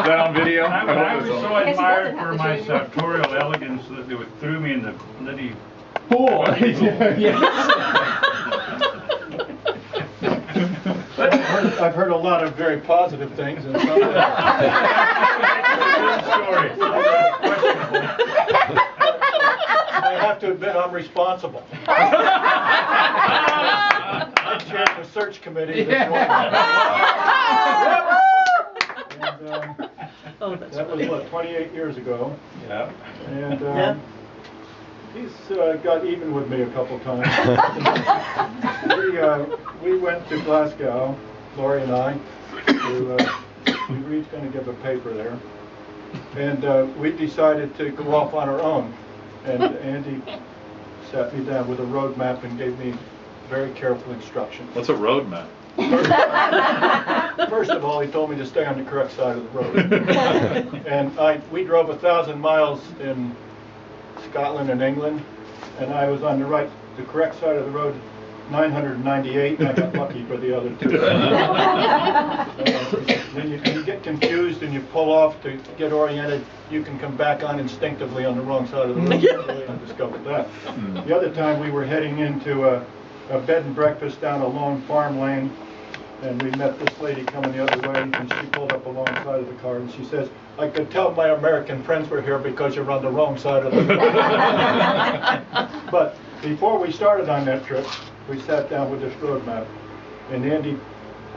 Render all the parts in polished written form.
that on video? I was so guess he admired doesn't have for to my show you. sartorial elegance that they threw me in the bloody Pool. I've heard a lot of very positive things and some good story. I have to admit I'm responsible. I chaired the search committee that joined me. And, that was what, 28 years ago. Yeah. And he's got even with me a couple times. We went to Glasgow, Lori and I. We were each going to give a paper there. And we decided to go off on our own. And Andy sat me down with a road map and gave me very careful instructions. What's a road map? First of all, he told me to stay on the correct side of the road. And we drove 1,000 miles in Scotland and England, and I was on the correct side of the road, 998, and I got lucky for the other two. When you get confused and you pull off to get oriented, you can come back on instinctively on the wrong side of the road. I discovered that. The other time we were heading into a bed and breakfast down a long farm lane, and we met this lady coming the other way, and she pulled up alongside of the car, and she says, "I could tell my American friends were here because you're on the wrong side of the road." But before we started on that trip, we sat down with this road map, and Andy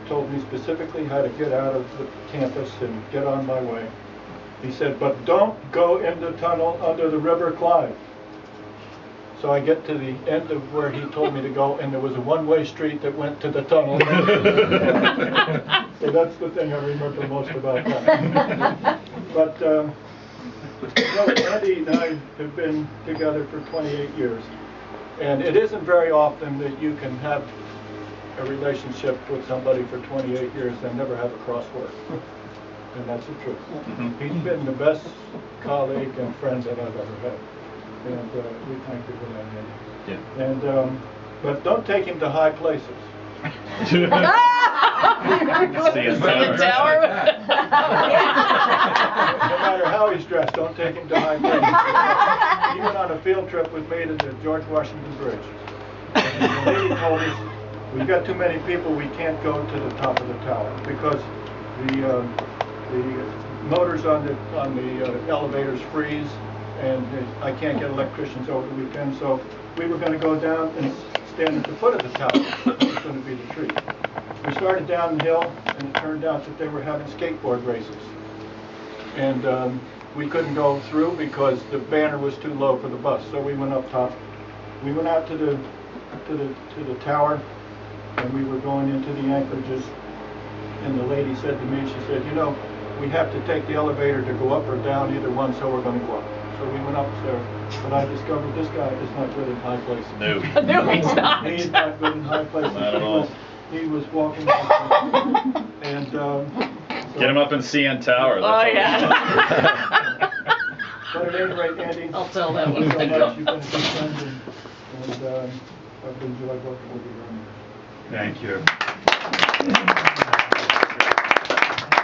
told me specifically how to get out of the campus and get on my way. He said, "But don't go in the tunnel under the River Clyde." So I get to the end of where he told me to go, and there was a one-way street that went to the tunnel. So that's the thing I remember most about that. But Andy and I have been together for 28 years. And it isn't very often that you can have a relationship with somebody for 28 years and never have a crossword. And that's the truth. He's been the best colleague and friend that I've ever had. And we thank you for that, Andy. Yeah. And, but don't take him to high places. See The tower. No matter how he's dressed, don't take him to high places. He went on a field trip with me to the George Washington Bridge. And the lady told us, we've got too many people, we can't go to the top of the tower because the motors on the elevators freeze, and I can't get electricians over the weekend, so we were going to go down and stand at the foot of the tower. It was going to be the treat. We started down the hill, and it turned out that they were having skateboard races. And we couldn't go through because the banner was too low for the bus, so we went up top. We went out to the tower, and we were going into the anchorages, and the lady said to me, she said, "You know, we have to take the elevator to go up or down, either one, so we're going to go up." So we went upstairs, but I discovered this guy is not good in high places. No. No, he's not. He's not good in high places. Not at all. He was walking up, and so Get him up in CN Tower. Oh, yeah. But at any rate, Andy, I'll tell that thank you one. so much. You've been a good friend, and I've enjoyed working with you very much. Thank you.